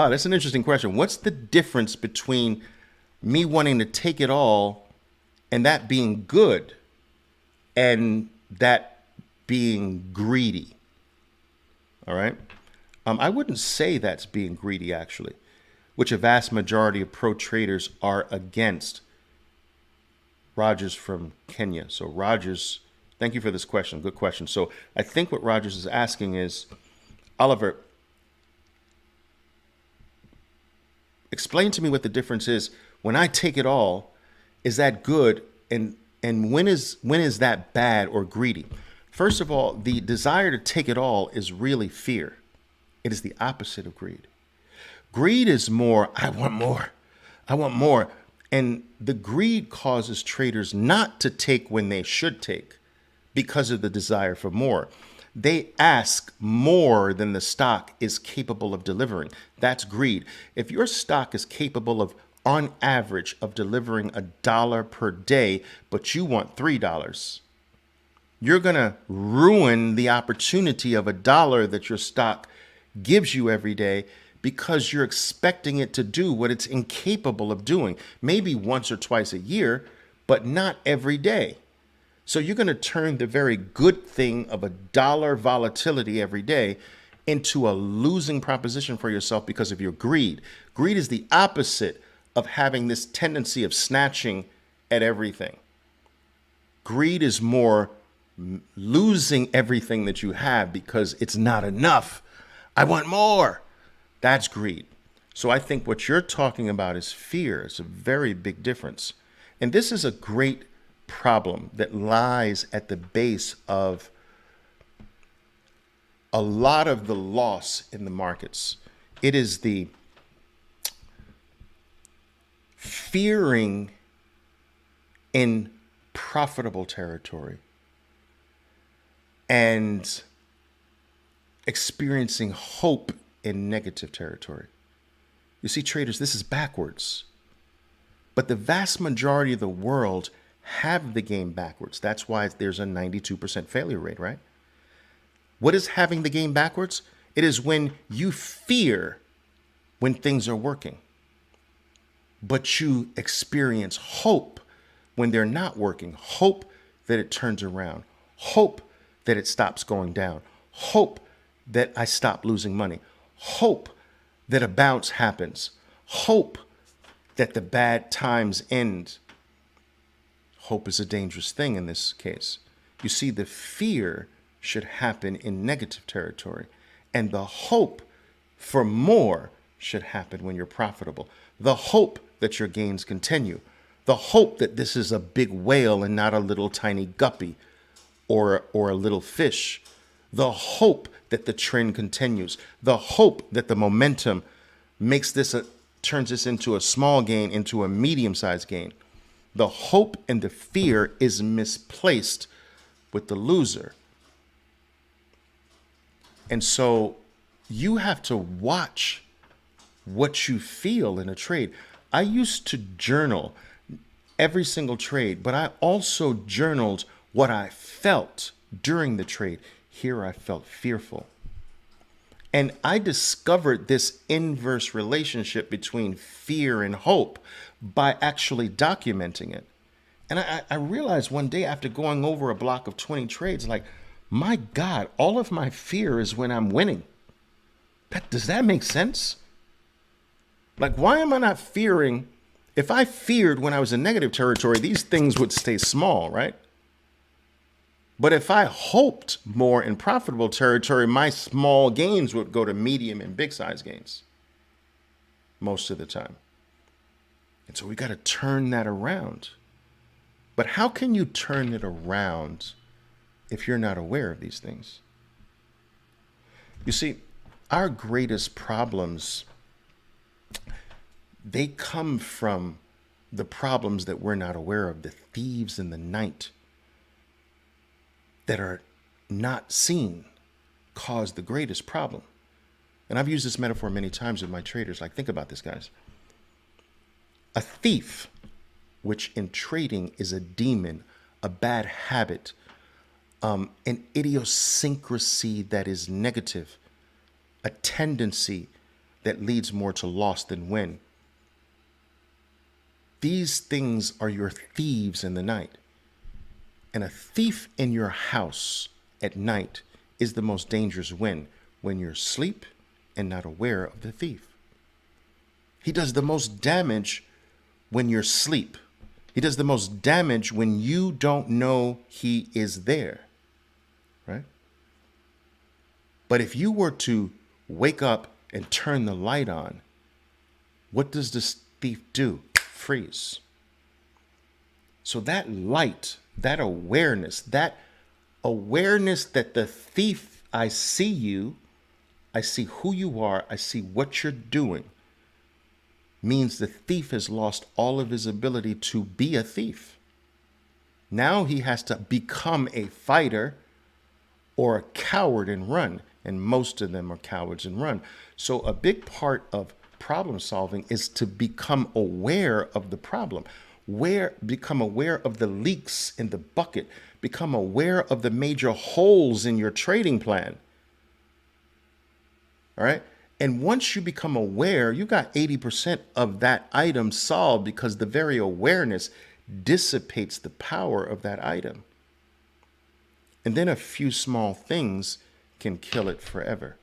That's an interesting question. What's the difference between me wanting to take it all and that being good and that being greedy? All right. I wouldn't say that's being greedy, actually, which a vast majority of pro traders are against. Rogers from Kenya. So Rogers, thank you for this question. Good question. So I think what Rogers is asking is, Oliver, explain to me what the difference is. When I take it all, is that good? And when is that bad or greedy? First of all, the desire to take it all is really fear. It is the opposite of greed. Greed is more, I want more. I want more. And the greed causes traders not to take when they should take because of the desire for more. They ask more than the stock is capable of delivering. That's greed. If your stock is capable of, on average, of delivering $1 per day, but you want $3, you're going to ruin the opportunity of $1 that your stock gives you every day because you're expecting it to do what it's incapable of doing, maybe once or twice a year, but not every day. So you're going to turn the very good thing of $1 volatility every day into a losing proposition for yourself because of your greed. Greed is the opposite of having this tendency of snatching at everything. Greed is more losing everything that you have because it's not enough. I want more. That's greed. So I think what you're talking about is fear. It's a very big difference. And this is a great problem that lies at the base of a lot of the loss in the markets. It is the fearing in profitable territory and experiencing hope in negative territory. You see, traders, this is backwards. But the vast majority of the world have the game backwards. That's why there's a 92% failure rate, right? What is having the game backwards? It is when you fear when things are working, but you experience hope when they're not working. Hope that it turns around. Hope that it stops going down. Hope that I stop losing money. Hope that a bounce happens. Hope that the bad times end. Hope is a dangerous thing in this case. You see, the fear should happen in negative territory, and the hope for more should happen when you're profitable. The hope that your gains continue. The hope that this is a big whale and not a little tiny guppy or a little fish. The hope that the trend continues. The hope that the momentum makes this turns this into a small gain, into a medium-sized gain. The hope and the fear is misplaced with the loser. And so you have to watch what you feel in a trade. I used to journal every single trade, but I also journaled what I felt during the trade. Here I felt fearful. And I discovered this inverse relationship between fear and hope by actually documenting it. And I realized one day after going over a block of 20 trades, like, my God, all of my fear is when I'm winning. Does that make sense? Like, why am I not fearing? If I feared when I was in negative territory, these things would stay small, right? But if I hoped more in profitable territory, my small gains would go to medium and big size gains most of the time. And so we got to turn that around. But how can you turn it around if you're not aware of these things? You see, our greatest problems, they come from the problems that we're not aware of, the thieves in the night that are not seen cause the greatest problem. And I've used this metaphor many times with my traders. Like, think about this, guys. A thief, which in trading is a demon, a bad habit, an idiosyncrasy that is negative, a tendency that leads more to loss than win. These things are your thieves in the night. And a thief in your house at night is the most dangerous when you're asleep and not aware of the thief. He does the most damage when you're asleep. He does the most damage when you don't know he is there, right? But if you were to wake up and turn the light on, what does this thief do? Freeze. So that light, that awareness that the thief, I see you, I see who you are, I see what you're doing, means the thief has lost all of his ability to be a thief. Now he has to become a fighter or a coward and run. And most of them are cowards and run. So a big part of problem solving is to become aware of the problem, become aware of the leaks in the bucket, become aware of the major holes in your trading plan. All right. And once you become aware, you got 80% of that item solved, because the very awareness dissipates the power of that item. And then a few small things can kill it forever.